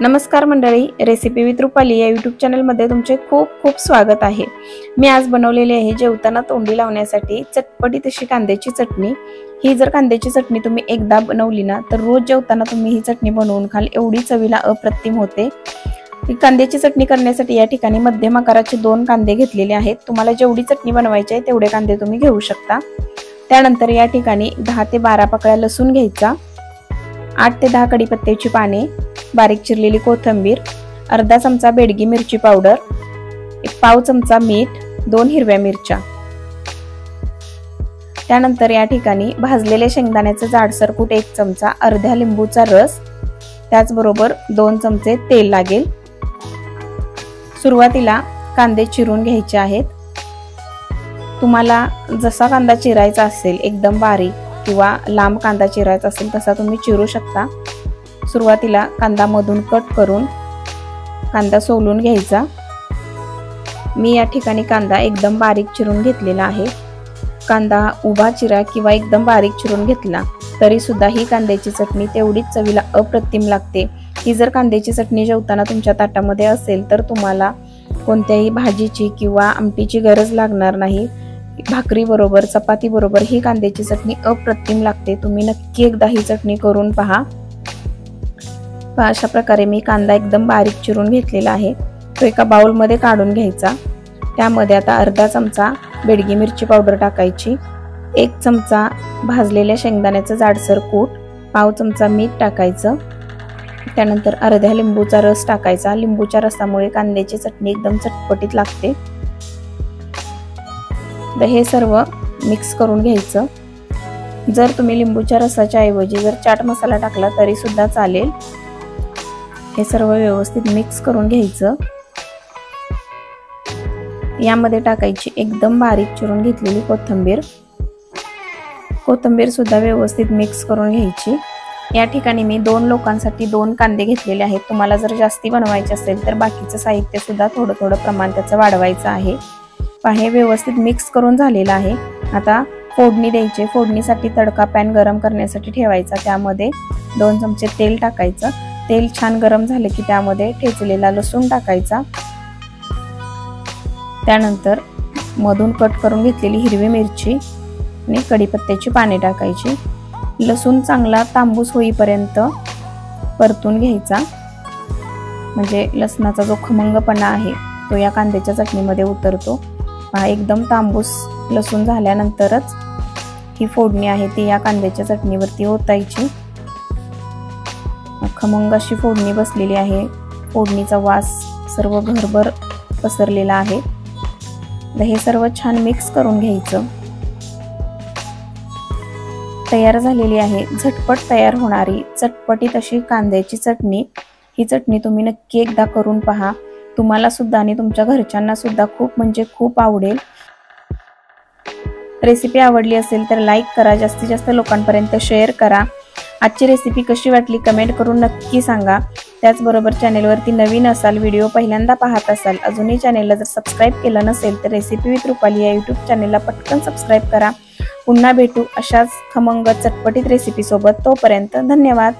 नमस्कार मंडळी, recipe with Rupali या यूट्यूब चॅनलमध्ये तुमचे खूप खूप स्वागत आहे। मी आज बनवलेली आहे जेवताना तोंडी लावण्यासाठी चटपटीत अशी कांद्याची चटणी। ही जर कांद्याची चटणी तुम्ही एकदा बनवली ना तर रोज जेवताना तुम्ही ही चटणी बनवून खाल, एवढी चवीला अप्रतिम होते। ही कांद्याची चटणी करण्यासाठी या ठिकाणी मध्यम आकाराचे 2 कांदे घेतलेले आहेत। तुम्हाला जेवढी चटणी बनवायची आहे तेवढे कांदे तुम्ही घेऊ शकता। त्यानंतर या ठिकाणी 10 ते 12 पाकळ्या लसूण घ्यायचा, 8 ते 10 कढीपत्त्याची पाने, बारीक चिरलेली कोथिंबीर, अर्धा चमचा बेडगी मिरची पावडर, 1 पाव चमचा मीठ, 2 हिरव्या मिरच्या। त्यानंतर या ठिकाणी भाजलेले शेंगदाण्याचे जाडसर कूट 1 चमचा, अर्ध्या लिंबूचा रस, त्याचबरोबर 2 चमचे तेल लागेल। सुरुवातीला कांदे चिरून घ्यायचे आहेत। तुम्हाला जसा कांदा चिरायचा असेल एकदम बारीक किंवा लांब कांदा चिरायचा असेल तसा तुम्ही चिरू शकता। सुरुवातीला कांदा मधून कट करून कांदा सोलून घ्यायचा। मी या ठिकाणी कांदा एकदम बारीक चिरून घेतलेला आहे। कांदा उभा चिरा किंवा एकदम बारीक चिरून घेतला तरी सुद्धा ही कांद्याची चटणी तेवढीच चवीला अप्रतिम लागते। ही जर कांद्याची चटणी जेवताना तुमच्या ताटामध्ये असेल तर तुम्हाला कोणत्याही भाजीची किंवा आमटीची गरज लागणार नाही। भाकरी बरोबर, चपाती बरोबर ही कांद्याची चटणी अप्रतिम लागते। तुम्ही नक्की एकदा ही चटणी करून पहा। अशा प्रकारे मी कांदा एकदम बारीक चिरून घेतलेला आहे, तो एका बाउल मध्ये काढून घ्यायचा। त्यामध्ये आता अर्धा चमचा बेडगी मिरची पावडर टाकायची, 1 चमचा भाजलेल्या शेंगदाण्याचं जाडसर कूट, पाव चमचा मीठ टाकायचं। त्यानंतर अर्ध्या लिंबूचा रस टाकायचा। लिंबूच्या रसामुळे कांद्याची चटणी एकदम चटपटीत लागते। तर हे सर्व मिक्स करून घ्यायचं। जर तुम्ही लिंबूच्या रसाच्या ऐवजी जर चाट मसाला टाकला तरी सुद्धा चालेल। हे सर्व व्यवस्थित मिक्स करून घ्यायचं। यामध्ये टाकायची एकदम बारीक चिरून घेतलेली कोथिंबीर। कोथिंबीर सुद्धा व्यवस्थित मिक्स करून घ्यायची। या ठिकाणी मी 2 लोकांसाठी 2 कांदे घेतलेले आहेत। तुम्हाला जर जास्ती बनवायचे असेल तर बाकीचं साहित्य सुद्धा थोडं प्रमाण त्याचं वाढवायचं आहे। हे व्यवस्थित मिक्स करून झालेलं आहे। आता फोडणी द्यायची। फोडणीसाठी तडका पॅन गरम करण्यासाठी ठेवायचा। त्यामध्ये 2 चमचे तेल टाकायचं। तेल छान गरम झाले की त्यामध्ये ठेचलेला लसूण टाकायचा। त्यानंतर मधून कट करून घेतलेली हिरवी मिरची आणि कढीपत्त्याची पाने टाकायची। लसूण चांगला तांबूस होईपर्यंत परतून घ्यायचा, म्हणजे लसणाचा जो खमंगपणा आहे तो या कांद्याच्या चटणीमध्ये उतरतो। एकदम तांबूस लसूण झाल्यानंतरच ही फोडणी आहे ती या कांद्याच्या चटणीवरती ओतायची। खमंग अशी फोडणी बसलेली आहे। फोडणीचा वास सर्व घरभर पसरलेला आहे। हे सर्व छान मिक्स करून घ्यायचं। तयार झालेली आहे झटपट तयार होणारी चटपटीत अशी कांद्याची चटणी। ही चटणी तुम्ही नक्की एकदा करून पहा। तुम्हाला सुद्धा आणि तुमच्या घरच्यांना सुद्धा खूप म्हणजे खूप आवडेल। रेसिपी आवडली असेल तर लाईक करा, जास्तीत जास्त लोकांपर्यंत शेअर करा। आजची रेसिपी कशी वाटली कमेंट करून नक्की सांगा। त्याचबरोबर चॅनेलवरती नवीन असाल, व्हिडिओ पहिल्यांदा पाहत असाल, अजूनही चॅनेलला जर सबस्क्राईब केलं नसेल तर रेसिपी विथ रुपाली या यूट्यूब चॅनेलला पटकन सबस्क्राईब करा। पुन्हा भेटू अशाच खमंग चटपटीत रेसिपी सोबत। तोपर्यंत धन्यवाद।